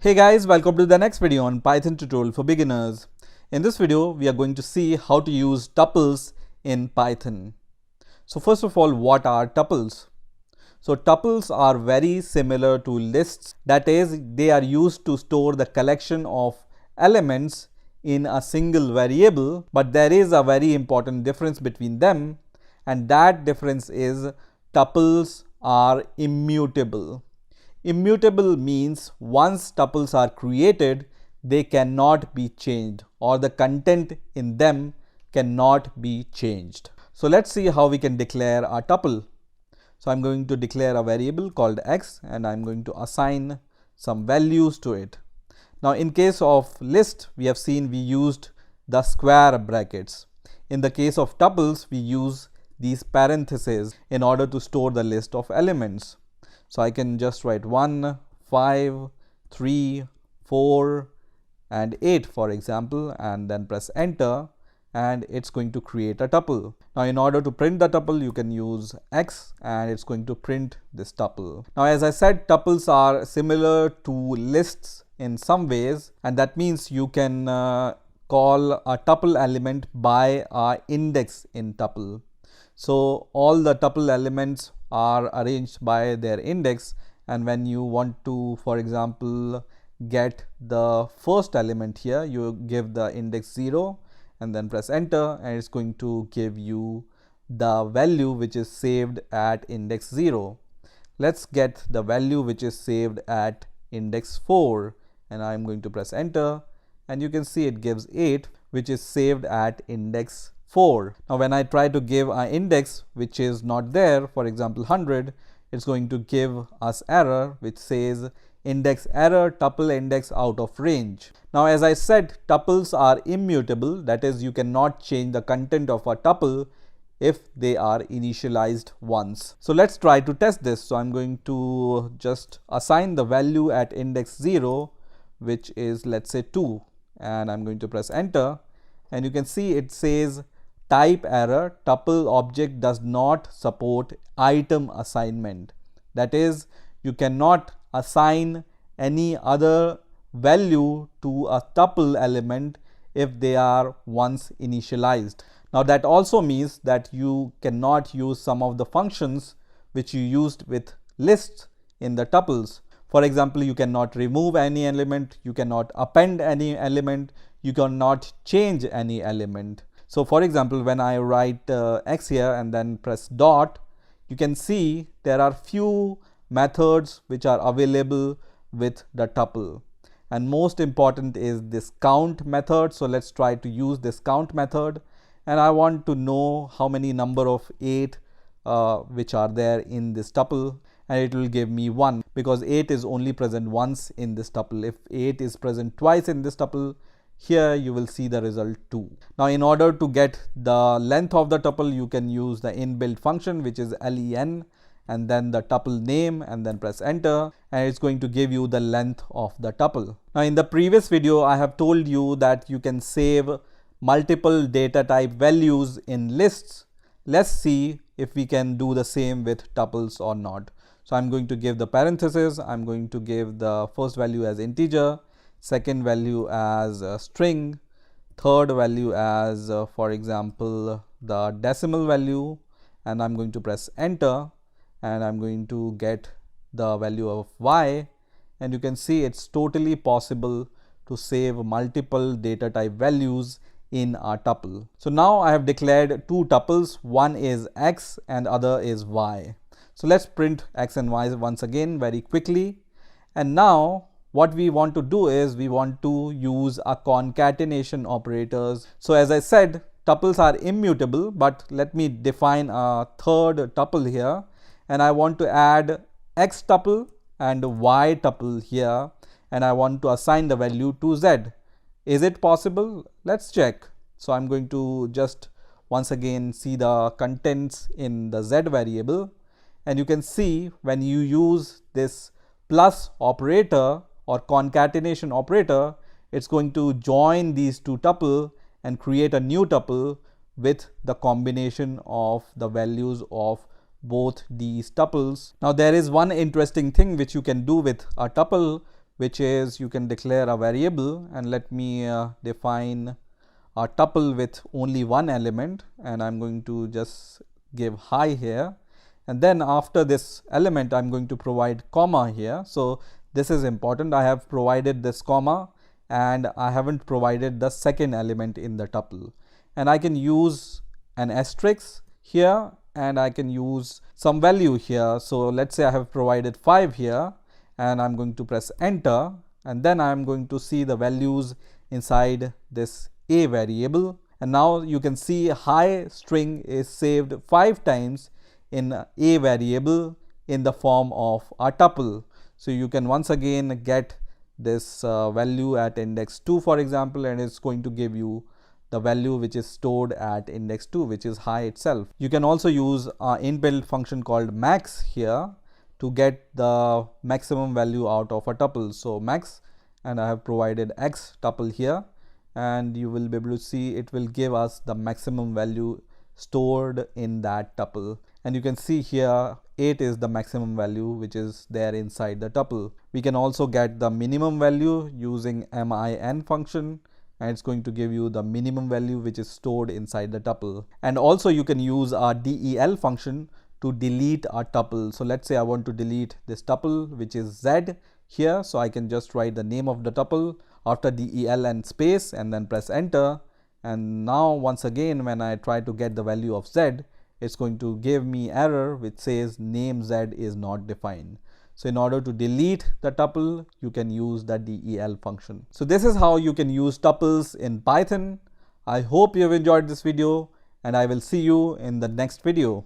Hey guys, welcome to the next video on Python tutorial for beginners. In this video, we are going to see how to use tuples in Python. So first of all, what are tuples? So tuples are very similar to lists. That is, they are used to store the collection of elements in a single variable, but there is a very important difference between them, and that difference is tuples are immutable. Immutable means once tuples are created, they cannot be changed, or the content in them cannot be changed. So let's see how we can declare a tuple. So I'm going to declare a variable called x and I'm going to assign some values to it. Now in case of list, we have seen we used the square brackets. In the case of tuples, we use these parentheses in order to store the list of elements. So I can just write 1, 5, 3, 4 and 8 for example, and then press enter and it's going to create a tuple. Now in order to print the tuple, you can use x and it's going to print this tuple. Now as I said, tuples are similar to lists in some ways, and that means you can call a tuple element by an index in tuple. So all the tuple elements are arranged by their index, and when you want to, for example, get the first element here, you give the index 0 and then press enter and it's going to give you the value which is saved at index 0. Let's get the value which is saved at index 4 and I'm going to press enter and you can see it gives 8 which is saved at index 4. Now when I try to give an index which is not there, for example 100, it's going to give us error which says index error, tuple index out of range. Now as I said, tuples are immutable, that is you cannot change the content of a tuple if they are initialized once. So let's try to test this. So I'm going to just assign the value at index 0 which is, let's say, 2, and I'm going to press enter and you can see it says type error, tuple object does not support item assignment. That is, you cannot assign any other value to a tuple element if they are once initialized. Now that also means that you cannot use some of the functions which you used with lists in the tuples. For example, you cannot remove any element, you cannot append any element, you cannot change any element. So for example, when I write x here and then press dot, you can see there are few methods which are available with the tuple. And most important is this count method. So let's try to use this count method. And I want to know how many number of 8 which are there in this tuple. And it will give me 1 because 8 is only present once in this tuple. If 8 is present twice in this tuple, here you will see the result 2. Now in order to get the length of the tuple, you can use the inbuilt function which is len and then the tuple name and then press enter and it's going to give you the length of the tuple. Now in the previous video, I have told you that you can save multiple data type values in lists. Let's see if we can do the same with tuples or not. So I'm going to give the parenthesis, I'm going to give the first value as integer, second value as a string, third value as for example the decimal value, and I'm going to press enter and I'm going to get the value of y, and you can see it's totally possible to save multiple data type values in a tuple. So now I have declared two tuples, one is x and other is y. So let's print x and y once again very quickly, and now what we want to do is we want to use a concatenation operators. So as I said, tuples are immutable, but let me define a third tuple here, and I want to add x tuple and y tuple here, and I want to assign the value to z. Is it possible? Let's check. So I'm going to just once again see the contents in the z variable, and you can see when you use this plus operator or concatenation operator, it's going to join these two tuple and create a new tuple with the combination of the values of both these tuples. Now there is one interesting thing which you can do with a tuple which is you can declare a variable, and let me define a tuple with only one element, and I'm going to just give hi here, and then after this element I'm going to provide comma here. So this is important. I have provided this comma and I haven't provided the second element in the tuple, and I can use an asterisk here and I can use some value here. So let's say I have provided 5 here, and I'm going to press enter, and then I'm going to see the values inside this a variable, and now you can see hi string is saved 5 times in a variable in the form of a tuple. So you can once again get this value at index 2, for example, and it's going to give you the value which is stored at index 2, which is hi itself. You can also use an inbuilt function called max here to get the maximum value out of a tuple. So max, and I have provided x tuple here, and you will be able to see it will give us the maximum value stored in that tuple. And you can see here 8 is the maximum value which is there inside the tuple. We can also get the minimum value using min function, and it's going to give you the minimum value which is stored inside the tuple. And also you can use our del function to delete a tuple. So let's say I want to delete this tuple which is z here, so I can just write the name of the tuple after del and space and then press enter, and now once again when I try to get the value of z, it's going to give me error which says name z is not defined. So in order to delete the tuple, you can use the del function. So this is how you can use tuples in Python. I hope you have enjoyed this video, and I will see you in the next video.